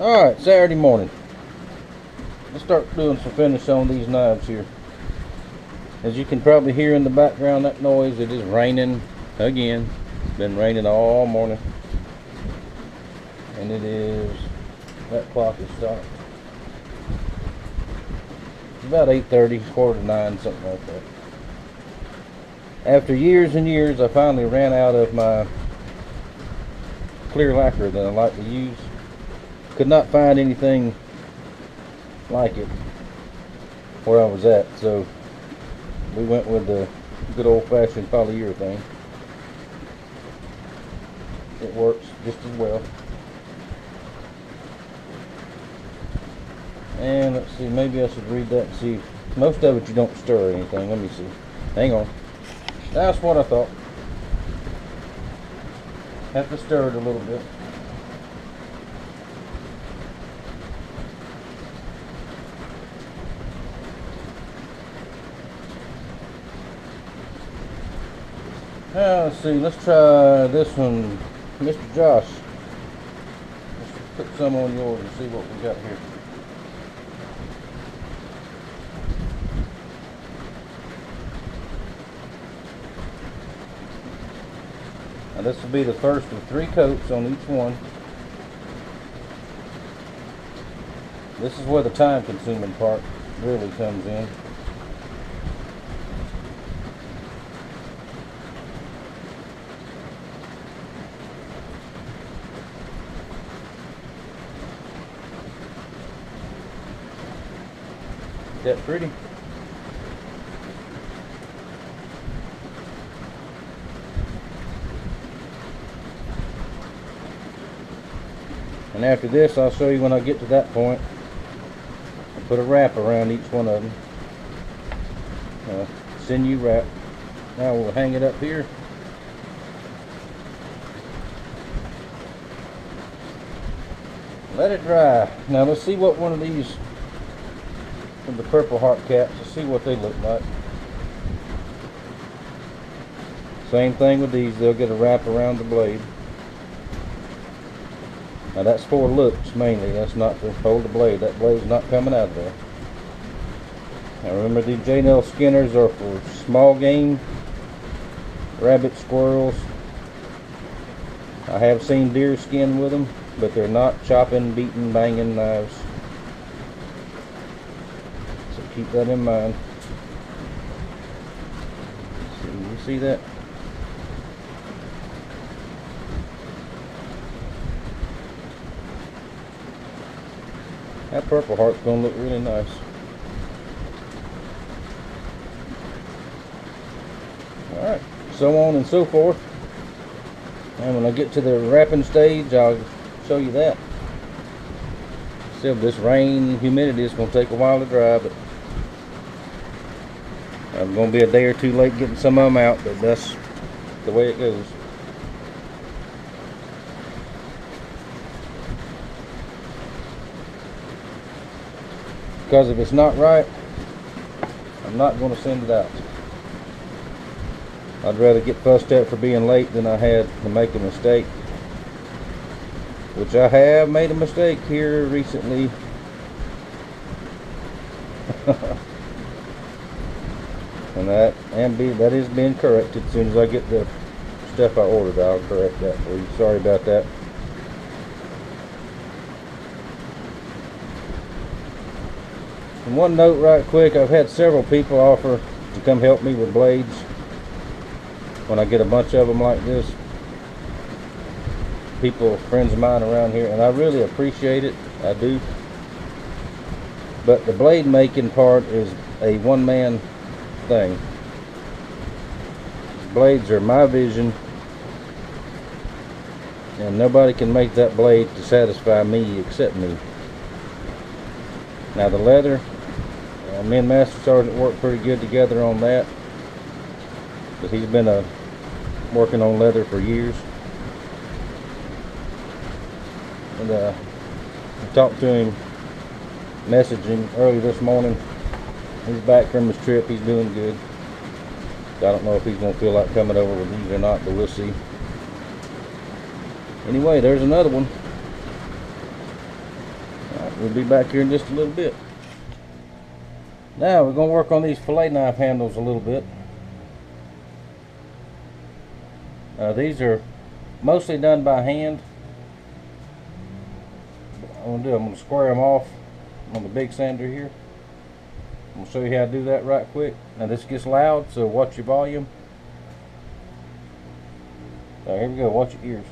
Alright, Saturday morning. Let's start doing some finish on these knives here. As you can probably hear in the background, that noise, it is raining again. It's been raining all morning. And it is, that clock is stopped. It's about 8:30, quarter to 9, something like that. After years and years, I finally ran out of my clear lacquer that I like to use. Could not find anything like it where I was at, so we went with the good old-fashioned polyurethane. It works just as well. And let's see, maybe I should read that and see. Most of it you don't stir or anything. Let me see. Hang on. That's what I thought. Have to stir it a little bit. Now, let's see, let's try this one. Mr. Josh, let's put some on yours and see what we got here. Now this will be the first of 3 coats on each one. This is where the time consuming part really comes in. That pretty. And after this, I'll show you when I get to that point. I'll put a wrap around each one of them. Sinew wrap. Now we'll hang it up here. Let it dry. Now let's see what one of these of the Purple Heart caps, to see what they look like. Same thing with these, they'll get a wrap around the blade. Now that's for looks mainly, that's not to hold the blade. That blade's not coming out of there. Now remember, these J&L Skinners are for small game, rabbit, squirrels. I have seen deer skin with them, but they're not chopping, beating, banging knives. Keep that in mind. So you see that? That Purple Heart's gonna look really nice. Alright, so on and so forth. And when I get to the wrapping stage, I'll show you that. Still, this rain, humidity is gonna take a while to dry, but I'm going to be a day or two late getting some of them out, but that's the way it goes. Because if it's not right, I'm not going to send it out. I'd rather get fussed at for being late than I had to make a mistake. Which I have made a mistake here recently. And that is being corrected. As soon as I get the stuff I ordered, I'll correct that for you. Sorry about that. And one note right quick, I've had several people offer to come help me with blades when I get a bunch of them like this. People, friends of mine around here, and I really appreciate it. I do. But the blade making part is a one-man thing. Blades are my vision, and nobody can make that blade to satisfy me except me. Now the leather, me and Master Sergeant work pretty good together on that, because he's been working on leather for years. And I talked to him, messaged him early this morning. He's back from his trip. He's doing good. I don't know if he's going to feel like coming over with these or not, but we'll see. Anyway, there's another one. we'll be back here in just a little bit. Now we're going to work on these fillet knife handles a little bit. These are mostly done by hand. I'm going to square them off on the big sander here. I'm going to show you how to do that right quick. Now this gets loud, so watch your volume. So here we go, watch your ears.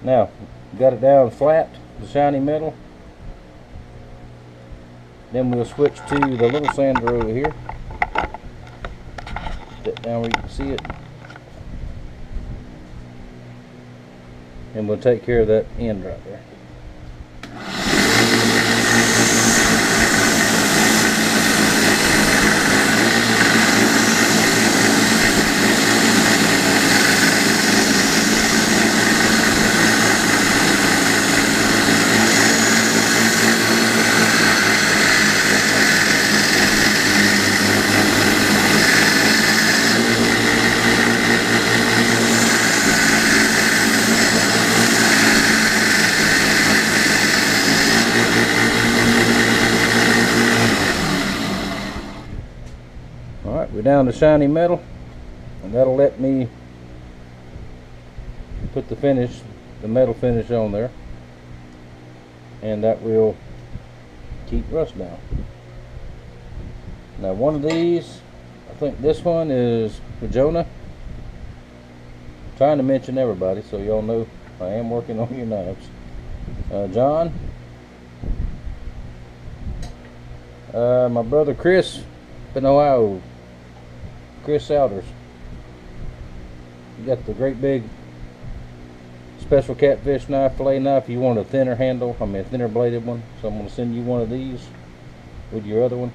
Now, got it down flat, the shiny metal. Then we'll switch to the little sander over here. Get down where you can see it. And we'll take care of that end right there. Alright, we're down to shiny metal, and that'll let me put the metal finish on there, and that will keep rust down. Now one of these, I think this one is for Jonah. I'm trying to mention everybody so y'all know I am working on your knives. John, my brother Chris in Ohio, Chris Souders. You got the great big special catfish knife, fillet knife. You want a thinner handle, a thinner bladed one, so I'm going to send you one of these with your other one.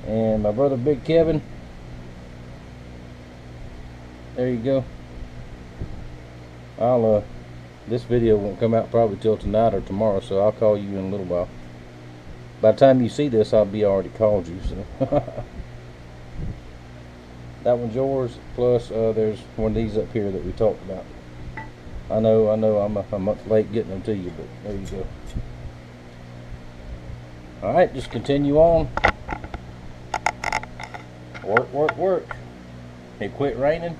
And my brother Big Kevin, there you go. This video won't come out probably till tonight or tomorrow, so I'll call you in a little while. By the time you see this, I'll be already called you, so that one's yours, plus there's one of these up here that we talked about. I know I'm a month late getting them to you, but there you go. Alright, just continue on. Work. It quit raining.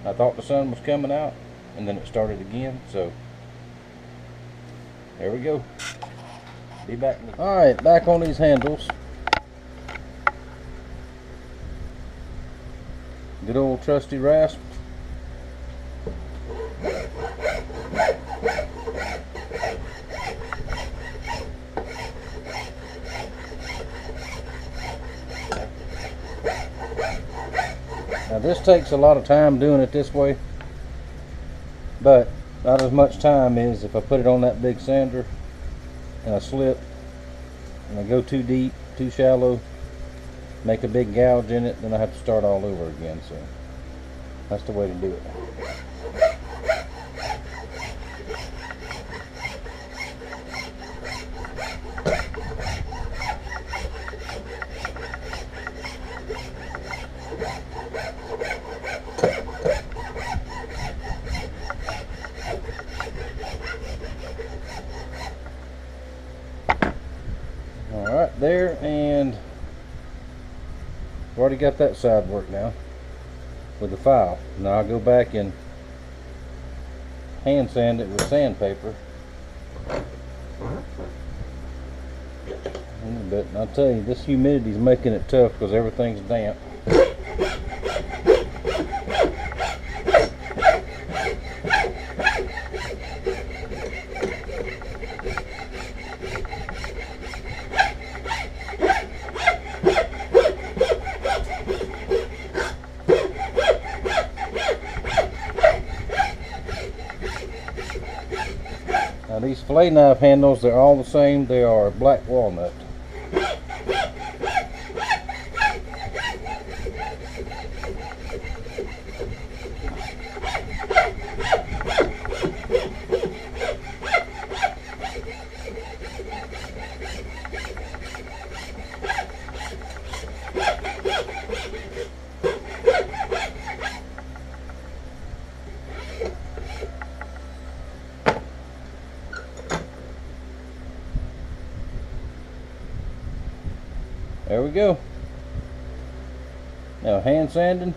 I thought the sun was coming out, and then it started again, so there we go. Be back. Alright, back on these handles. Good old trusty rasp. Now this takes a lot of time doing it this way, but not as much time as if I put it on that big sander and I slip and I go too deep, too shallow, make a big gouge in it, then I have to start all over again. So that's the way to do it. Alright, there, and I've already got that side worked now with the file. Now I'll go back and hand sand it with sandpaper a little bit. And I'll tell you, this humidity is making it tough because everything's damp. Now these fillet knife handles, they're all the same. They are black walnut. There we go. Now hand sanding,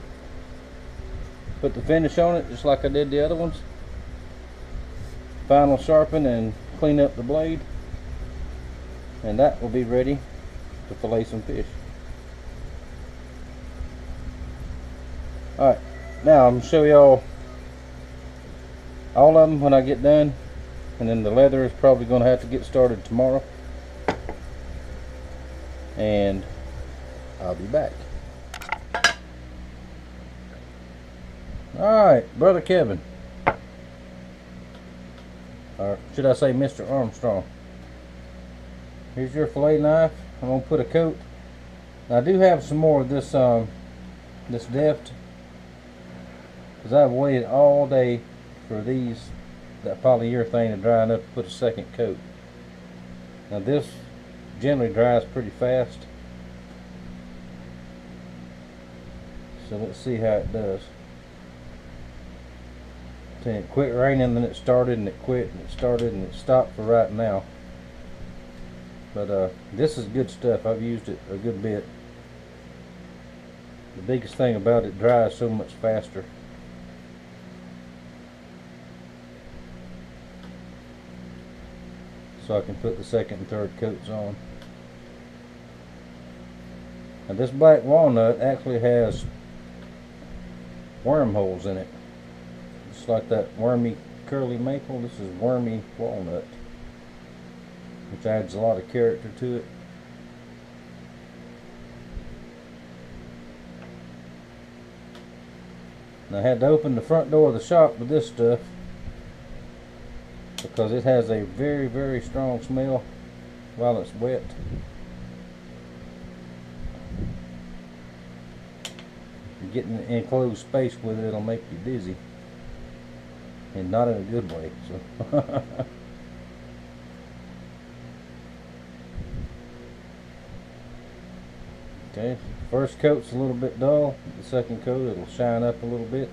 put the finish on it just like I did the other ones. Final sharpen and clean up the blade, and that will be ready to fillet some fish. Alright, now I'm going to show y'all all of them when I get done, and then the leather is probably going to have to get started tomorrow. And I'll be back. Alright, Brother Kevin. Or should I say Mr. Armstrong. Here's your fillet knife. I'm going to put a coat. Now, I do have some more of this this Deft, because I've waited all day for that polyurethane to dry enough to put a second coat. Now this generally dries pretty fast, so let's see how it does. So it quit raining, then it started, and it quit, and it started, and it stopped for right now. But this is good stuff. I've used it a good bit. The biggest thing about it, dries so much faster. So I can put the second and third coats on. Now this black walnut actually has wormholes in it. Just like that wormy curly maple, this is wormy walnut, which adds a lot of character to it. And I had to open the front door of the shop with this stuff because it has a very, very strong smell while it's wet. Getting an enclosed space with it, it'll make you dizzy, and not in a good way. So okay, first coat's a little bit dull. The second coat, it'll shine up a little bit,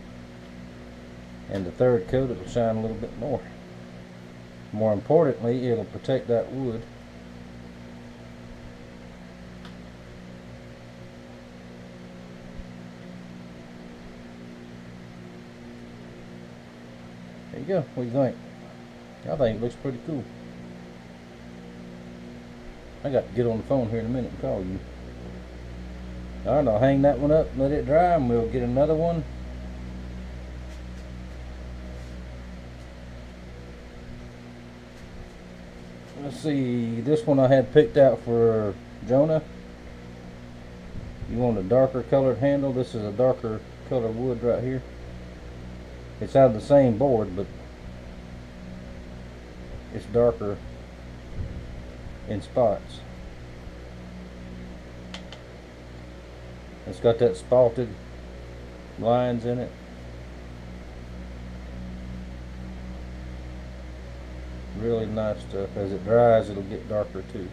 and the third coat, it'll shine a little bit more. More importantly, it'll protect that wood. There you go. What do you think? I think it looks pretty cool. I got to get on the phone here in a minute and call you. Alright, I'll hang that one up, let it dry, and we'll get another one. Let's see, this one I had picked out for Jonah. You want a darker colored handle. This is a darker color wood right here. It's out of the same board, but it's darker in spots. It's got that spalted lines in it. Really nice stuff. As it dries, it'll get darker too.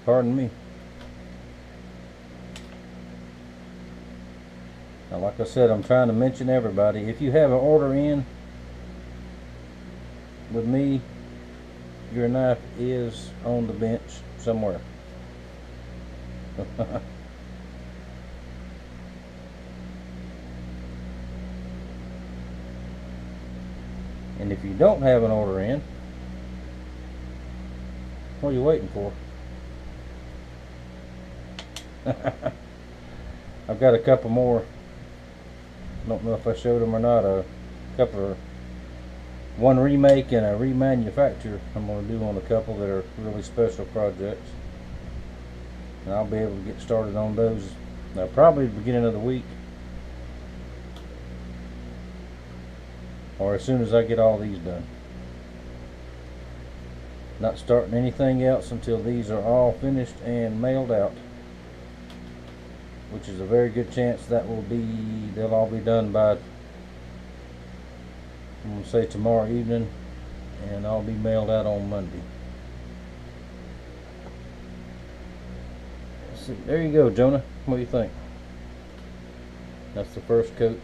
Pardon me. Now, like I said, I'm trying to mention everybody. If you have an order in with me, your knife is on the bench somewhere. And if you don't have an order in, what are you waiting for? I've got a couple more. I don't know if I showed them or not. A couple of, one remake and a remanufacture I'm going to do on a couple that are really special projects. And I'll be able to get started on those now, probably the beginning of the week. or as soon as I get all these done. Not starting anything else until these are all finished and mailed out, which is a very good chance that they'll all be done by, I'm going to say, tomorrow evening, and I'll be mailed out on Monday. Let's see. There you go, Jonah. What do you think? That's the first coat.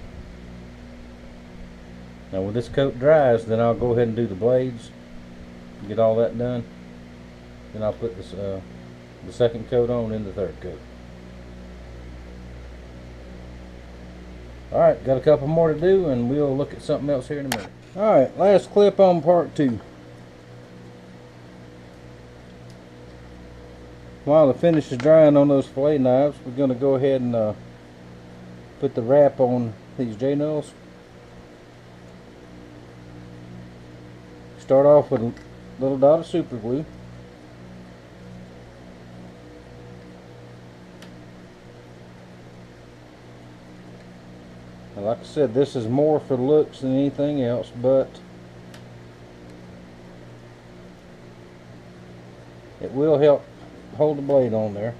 Now when this coat dries, then I'll go ahead and do the blades, get all that done. Then I'll put this the second coat on and the third coat. Alright, got a couple more to do, and we'll look at something else here in a minute. Alright, last clip on part 2. While the finish is drying on those fillet knives, we're going to go ahead and put the wrap on these J-nails. Start off with a little dot of super glue. And like I said, this is more for looks than anything else, but it will help hold the blade on there.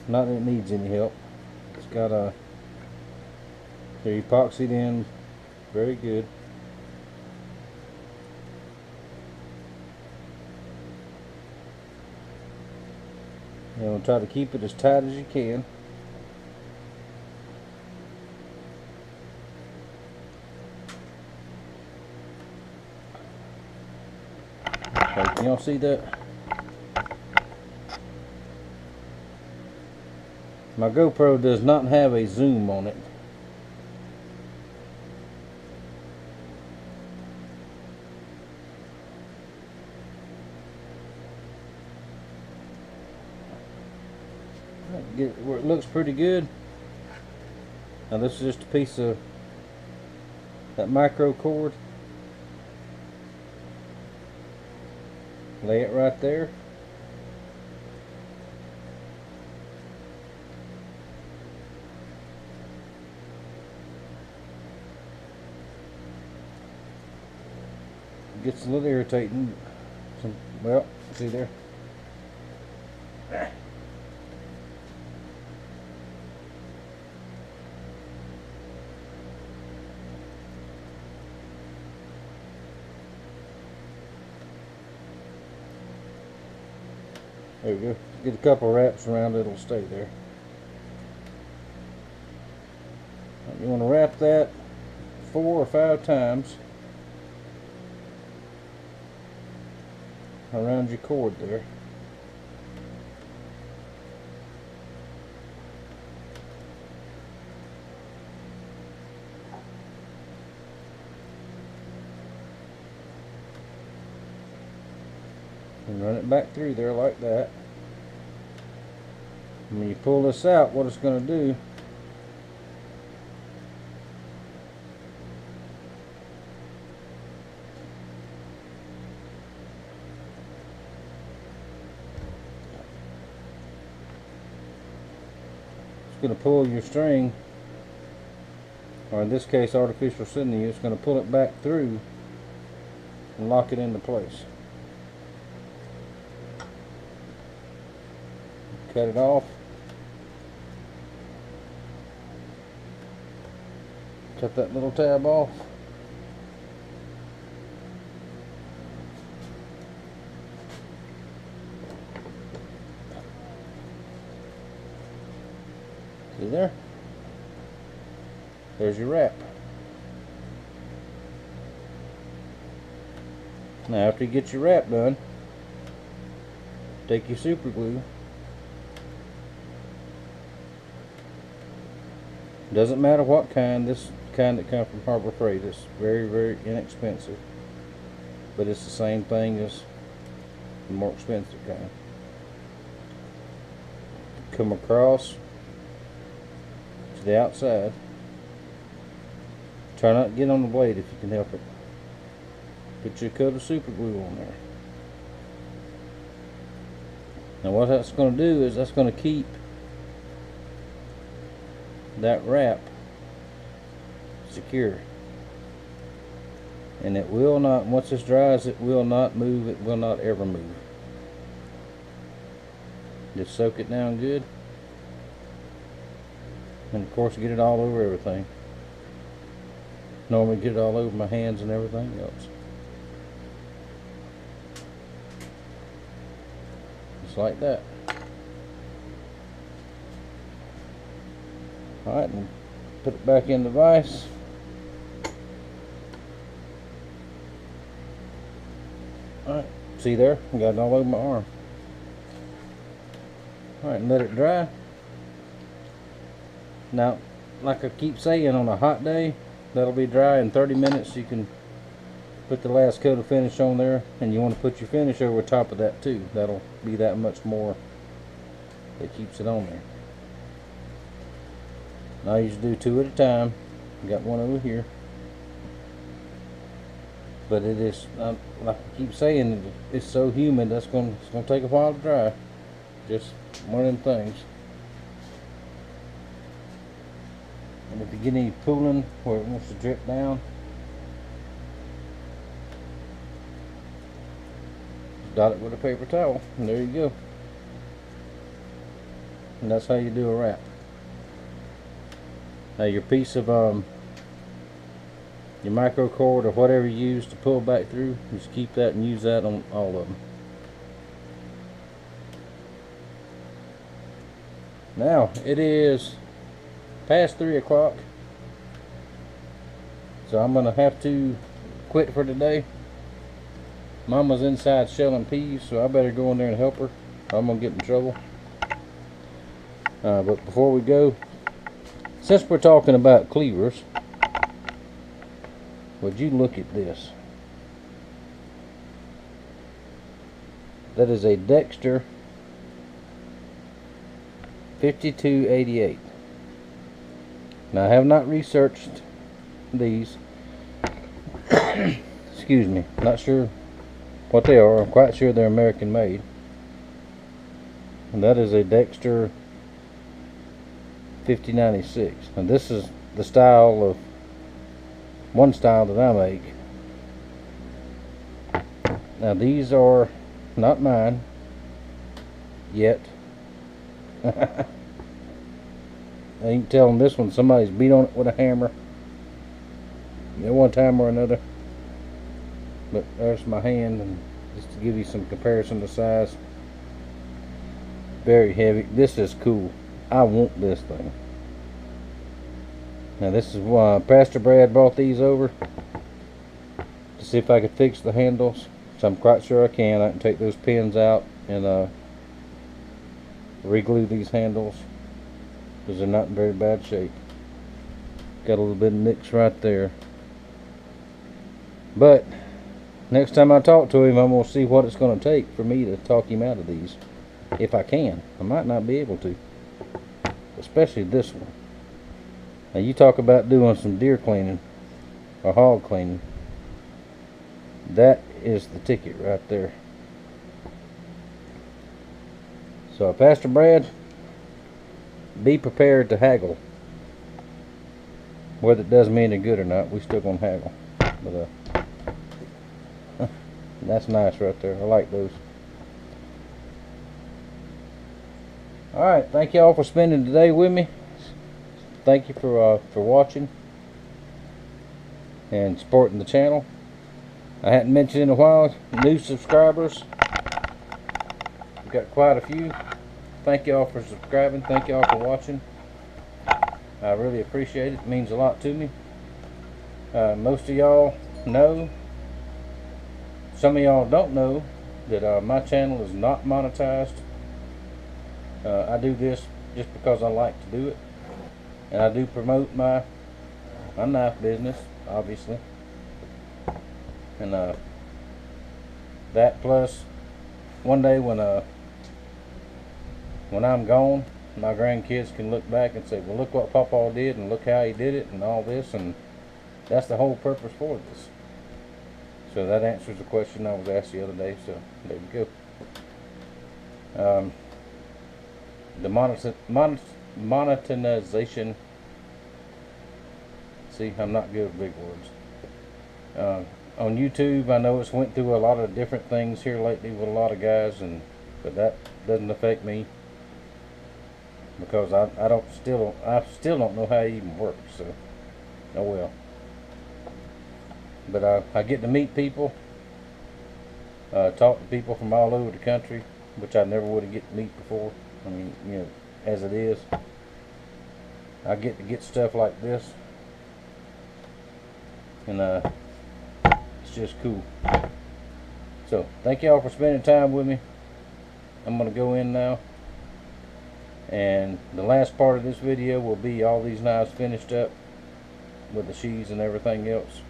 Not that it needs any help. It's got they're epoxied in very good. You know, try to keep it as tight as you can. Okay, can y'all see that? My GoPro does not have a zoom on it. Get it where it looks pretty good. Now this is just a piece of that micro cord. Lay it right there. It gets a little irritating. Well, see there. There we go. Get a couple wraps around it, it'll stay there. You want to wrap that 4 or 5 times around your cord there. And run it back through there like that. And when you pull this out, what it's going to do, it's going to pull your string, or in this case artificial sinew, it's going to pull it back through and lock it into place. Cut it off. Cut that little tab off. See there? There's your wrap. Now after you get your wrap done, take your super glue. Doesn't matter what kind, this kind that comes from Harbor Freight is very, very inexpensive. But it's the same thing as the more expensive kind. Come across to the outside. Try not to get on the blade if you can help it. Put your coat of super glue on there. Now what that's going to do is that's going to keep that wrap secure. And it will not, once this dries, it will not move. It will not ever move. Just soak it down good. And of course get it all over everything. Normally get it all over my hands and everything else. Just like that. Alright, and put it back in the vise. Alright, see there? I got it all over my arm. Alright, and let it dry. Now, like I keep saying, on a hot day, that'll be dry in 30 minutes. You can put the last coat of finish on there, and you want to put your finish over top of that too. That'll be that much more that keeps it on there. And I usually do 2 at a time. Got one over here. But it is, like I keep saying, it's so humid it's gonna take a while to dry. Just one of them things. And if you get any pooling where it wants to drip down, dot it with a paper towel, and there you go. And that's how you do a wrap. Now your piece of your micro cord or whatever you use to pull back through, just keep that and use that on all of them. Now it is past 3 o'clock, so I'm gonna have to quit for today. Mama's inside shelling peas, so I better go in there and help her. I'm gonna get in trouble. But before we go, since we're talking about cleavers, would you look at this? That is a Dexter 5288. Now I have not researched these. Excuse me, not sure what they are. I'm quite sure they're American made. And that is a Dexter 5096. And this is the style of one style that I make. Now these are not mine yet. I ain't telling this one somebody's beat on it with a hammer at one time or another. But there's my hand, and just to give you some comparison to size. Very heavy. This is cool. I want this thing. Now this is why Pastor Brad brought these over to see if I could fix the handles. So I'm quite sure I can. I can take those pins out and re-glue these handles, because they're not in very bad shape. Got a little bit of nicks right there. But next time I talk to him, I'm going to see what it's going to take for me to talk him out of these. If I can. I might not be able to. Especially this one. Now you talk about doing some deer cleaning or hog cleaning. That is the ticket right there. So Pastor Brad, be prepared to haggle. Whether it does me any good or not, we still gonna haggle. But that's nice right there. I like those. Alright, thank y'all for spending today with me. Thank you for watching and supporting the channel. I hadn't mentioned in a while, new subscribers. We've got quite a few. Thank y'all for subscribing. Thank y'all for watching. I really appreciate it. It means a lot to me. Most of y'all know. Some of y'all don't know that my channel is not monetized. I do this just because I like to do it. And I do promote my knife business, obviously. And that plus one day when I'm gone, my grandkids can look back and say, well, look what Papa did and look how he did it and all this, and that's the whole purpose for this. So that answers the question I was asked the other day, so there we go. The monetization See, I'm not good with big words. On YouTube, I know it's went through a lot of different things here lately with a lot of guys, but that doesn't affect me because I still don't know how it even works. So, oh well. But I get to meet people, talk to people from all over the country, which I never would have get to meet before. I mean, you know, as it is, I get to get stuff like this, and it's just cool. So thank y'all for spending time with me. I'm gonna go in now, and the last part of this video will be all these knives finished up with the sheaths and everything else.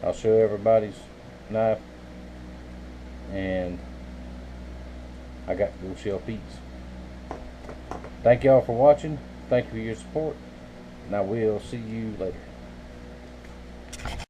I'll show everybody's knife, and I got to go shell Pete's. Thank y'all for watching. Thank you for your support, and I will see you later.